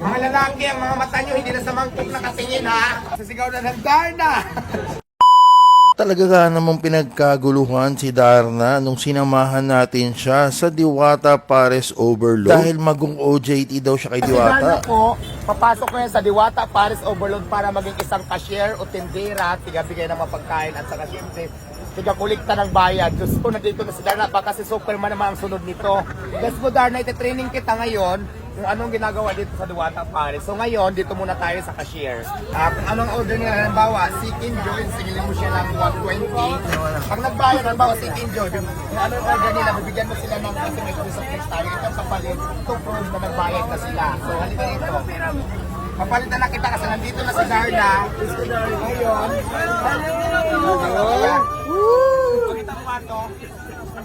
Mga lalaki, ang mga mata nyo hindi na sa mangkok nakatingin ha. Sasigaw na ng Darna. Talaga ka namang pinagkaguluhan si Darna nung sinamahan natin siya sa Diwata Pares Overload dahil magong OJT daw siya kay Si Darna Diwata. po, papasok ko yan sa Diwata Pares Overload para maging isang cashier o tindera, tigabigay ng mapagkain at saka siyempre tiga-kulikta ng bayad. Diyos ko, nandito na si Darna pa kasi Superman naman ang sunod nito. Guys po Darna, iti-training kita ngayon kung anong ginagawa dito sa Diwata Pares. So ngayon, dito muna tayo sa cashier. Kung anong order nila, halimbawa, Chicken Joy, singilin mo siya ng 120. Pag nagbayad, halimbawa, Chicken Joy, kung anong order nila, bibigyan mo sila ng kasi may cruise of next tayo. Ito sa palit, to prove na nagbayad na sila. So halika dito. Papalitan na kita kasi nandito na si Darna. Ngayon. Pakita mo ano.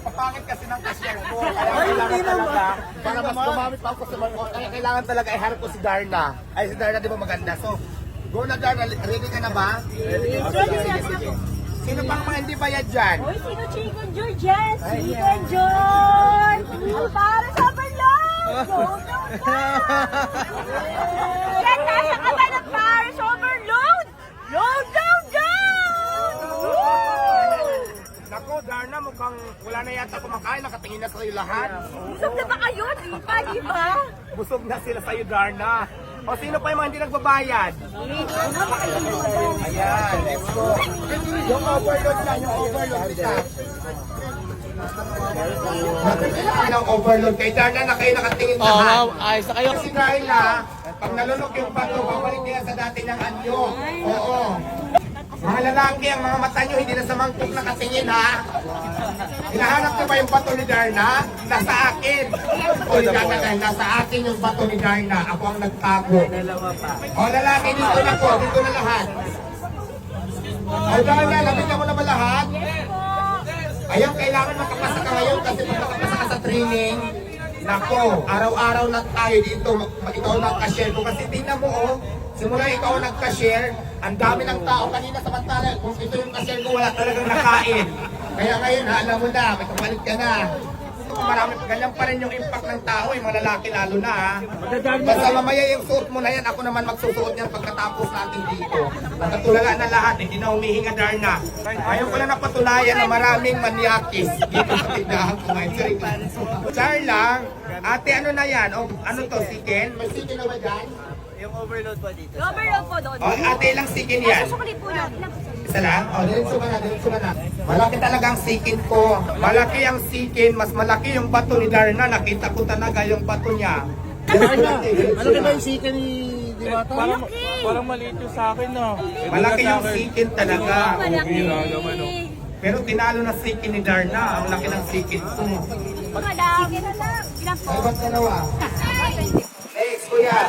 Papangit kasi ng cashier ko. Kaya kailangan talaga, para mas gumamit pa ako sa mga ko, kaya kailangan talaga i-hire ko si Darna. Ay, si Darna di ba maganda? So, go na Darna. Ready ka na ba? Ready. Sige. Sino pang mga hindi bayad dyan? Uy, sino Chicken Joy dyan? Chicken Joy! Para sa overload! Go, go, go! Yan, nasa ka ba ng Paris overload? Load, load, load! Woo! Nako, Darna, mukhang wala na yata kumakain. Nakatingin na sa'yo lahat. Busog na ba kayo? Di ba? Busog na sila sa'yo, Darna. O sino pa yung mga hindi nagbabayad? Ayan, let's go. Yung overload na, yung overload kita. Nakikita ng overload kay Darna na kayo nakatingin lahat. Ayos na kayo. Kasi dahil na, pag nalunok yung bato, babalik kaya sa dati ng anyo. Oo. Mga lalaki, ang mga mata nyo hindi na sa mangkok nakatingin ha. Hinahanap nyo ba yung bato ni Darna? Nasa akin. O nasa akin yung bato ni Darna. Ako ang nagtago. O lalaki, dito na po. Dito na lahat. O Darna, nabigyan mo na ba lahat? Ayun, kailangan makapasa ka ngayon kasi pag nakapasa ka sa training, nako, araw-araw na tayo dito. Ikaw na ang cashier ko kasi tingnan mo oh. Simula ikaw ang nag-cashier, ang dami ng tao kanina samantala. Kung ito yung cashier ko, wala talagang nakain. Kaya ngayon, alam mo na, may kapalit ka na. Marami, ganyan pa rin yung impact ng tao, yung mga lalaki lalo na ha. Basta mamaya yung suot mo na yan, ako naman magsusuot yan pagkatapos natin dito. Pagkatulaga na lahat, hindi na humihinga Darna. Ayaw ko lang napatunayan na maraming manyakis dito sa tindahan ko ngayon. Char lang, ate ano na yan? O, ano to, chicken? May chicken na ba dyan? Yung overload pa dito. Overload po doon. O, ate lang chicken yan. Susukulit po lang. Isa lang? O, diretso ka na, diretso ka na. Malaki talaga ang sikin ko. Malaki ang sikin, mas malaki yung bato ni Darna. Nakita ko talaga yung bato niya. Ano ba yung sika ni Diwata? Parang maliit yung sa akin, no? Malaki yung sikin talaga. Malaki. Pero tinalo na sikin ni Darna. Ang laki ng sikin ko. Malaki na lang. Ilan po? Ay, ba't dalawa? Next, kuya.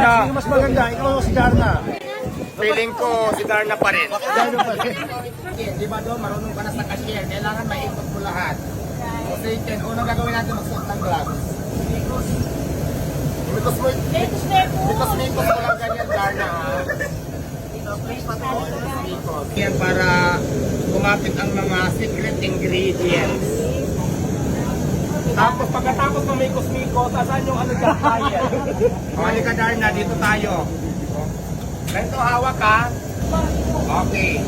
Sino mas maganda? Ikaw o si Darna? Feeling ko si Darna pa rin. Darna pa rin. Di ba doon, marunong ka na sa cashier. Kailangan maikot mo lahat. O sikin, unang gagawin natin magsuot ng gloves. Mikos mo lang ganyan, Darna. Yan para kumapit ang mga secret ingredients. Tapos pagkatapos ng mikos-mikos, asan yung ano dyan, fire? O, halika Darna, dito tayo. Ganito hawak ka. Okay.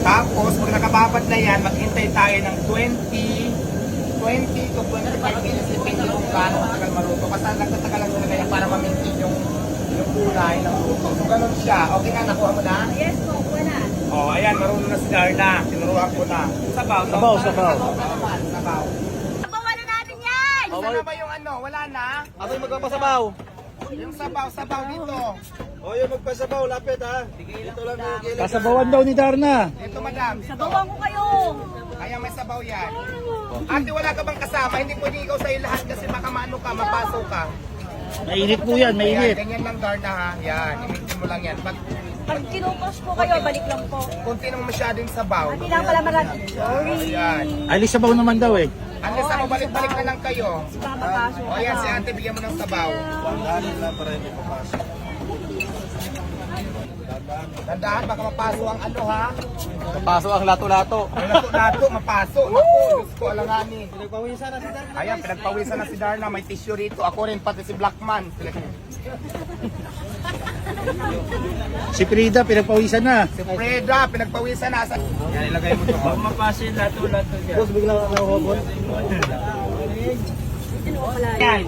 Tapos, pag nakababad na yan, maghintay tayo ng 20 to 25 minutes depende kung gaano matagal maluto. Basta nagtatagal lang talaga yan para ma-maintain yung kulay ng luto. So, ganun siya. Okay na, nakuha mo na? Yes po, wala. Oh, ayan, marunong na si Darna. Tinuruan ko na. Sabaw, no? Sabaw, sabaw. Sabaw. Sabawan na natin yan! Isa na ba yung ano? Wala na? Ako yung magpapasabaw. Yung sabaw dito. O yung magpasabaw, lapit ha. Dito lang yung gilid. Kasabawan daw ni Darna. Ito, madam. Sabawan ko kayo! Kaya may sabaw yan. Ate, wala ka bang kasama? Hindi pwede ikaw sa'yo lahat kasi baka maano ka, mapasok ka. Mainit po yan, Ayan, mainit. ganyan lang Darna ha. Yan, imitin mo lang yan. Pag kinupos ko kayo, balik lang po. Kunti nang masyadong sabaw. Hindi lang pala marami. Sorry. Ayan. Alis sabaw naman daw eh. Unless ako balik-balik na lang kayo. Papapasok O yan, si ate, bigyan mo ng sabaw. Tandaan, baka mapaso ang ano ha. Napasok ang lato-lato. Ang lato-lato, mapaso. Naku, Diyos ko, alanganin. Ayan, pinagpawisan na si Darna. May tissue rito. Ako rin, pati si Blackman. Si Frida, pinagpawisan na. Si Freda, pinagpawisan na. Yan, ilagay mo ito. Huwag mapasa yung lato-lato dyan. Yan.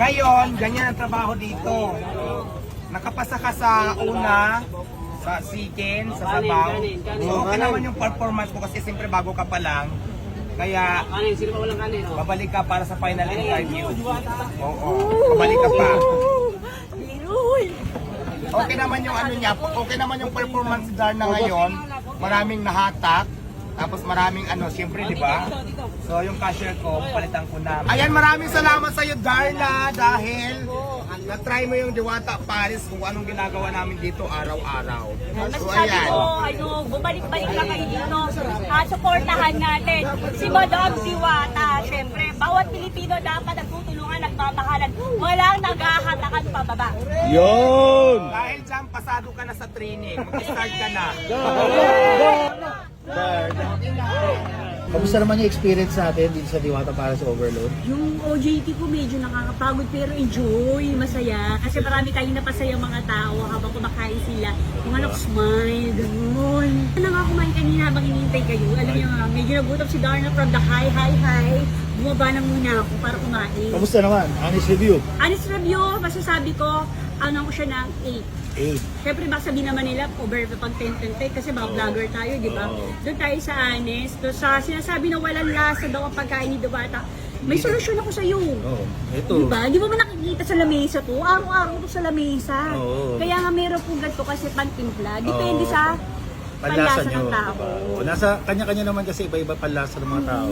Ngayon, ganyan ang trabaho dito. Nakapasa ka sa una, sa chicken, sa sabaw. So, okay naman yung performance mo kasi siyempre bago ka pa lang. Kaya, babalik ka para sa final interview. Oo, babalik ka pa. Biruy. Okay naman yung ano niya, okay naman yung performance ni Darna ngayon. Maraming nahatak. Tapos maraming ano, siyempre, di ba? So, yung cashier ko, palitan ko na. Ayan, maraming salamat sa iyo, Darna, dahil na-try mo yung Diwata Paris kung anong ginagawa namin dito araw-araw. So, Masasabi ayan. ko, bumalik-balik na kayo dito. Supportahan natin si Madam Diwata. Siyempre, bawat Pilipino dapat nagtutulungan, nagmamahalan. Walang naghahatakan pababa. Yun! Dahil dyan, pasado ka na sa training. Mag-start ka na. Kamusta naman yung experience natin dito sa Diwata para sa Overload? Yung OJT ko medyo nakakapagod pero enjoy, masaya. Kasi marami tayong napasaya mga tao habang kumakain sila. Yung anak smile, gano'n. Ano nga kumain kanina habang hinihintay kayo? Alam niyo nga, medyo nagutom si Darna from the high. Bumaba na muna ako para kumain. Kamusta naman? Honest review? Honest review, masasabi ko, ano ko siya ng 8. Siyempre baka sabihin naman nila over pag 10 kasi mga vlogger tayo, di ba? Doon tayo sa honest. Doon sa sinasabi na walang lasa daw ang pagkain ni Diwata. May solusyon ako sa iyo. Oo. Ito. Di ba? Di mo ba nakikita sa lamesa to? Araw-araw to sa lamesa. Oo. Kaya nga meron po ganito kasi pantimpla. Depende Oo. sa Panlasa panlasa nyo. ng tao. Diba? O, nasa kanya-kanya naman kasi iba-iba panlasa ng mga tao.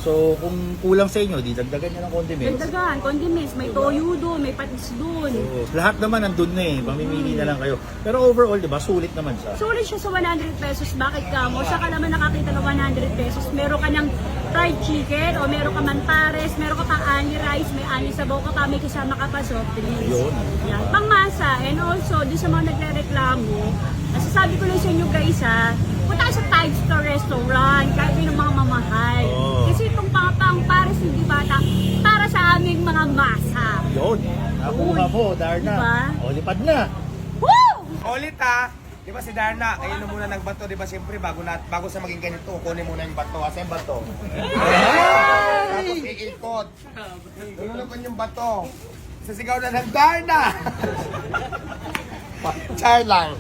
So, kung kulang sa inyo, di dagdagan nyo ng condiments. Dagdagan, condiments, may toyo doon, may patis doon. Oo. Lahat naman nandun na eh. Mamimili na lang kayo. Pero overall, di ba, sulit naman siya. Sulit siya sa 100 pesos. Bakit ka mo? Saka naman nakakita ng 100 pesos. Meron ka ng fried chicken o meron ka manpares, meron ka pang ani rice, may ani sabaw ka pa, may kasama ka pa soft drinks. Yun. Yan. Pangmasa. And also, doon sa mga nagre-reklamo, nasasabi ko lang sa inyo guys ha, punta kayo sa Tide Star Restaurant, kahit yung mga mamahal. Oo. Kasi itong pares hindi bata, para sa aming mga masa. Yun. Nakuha mo, Darna. Diba? O, lipad na. Woo! Ulit ha. Di ba si Darna, ayun na muna nagbato, di ba siyempre bago sa maging ganito, kunin muna yung bato. Asa yung bato? Tapos iikot. Ano naman yung bato? Sasigaw na ng Darna! Char lang.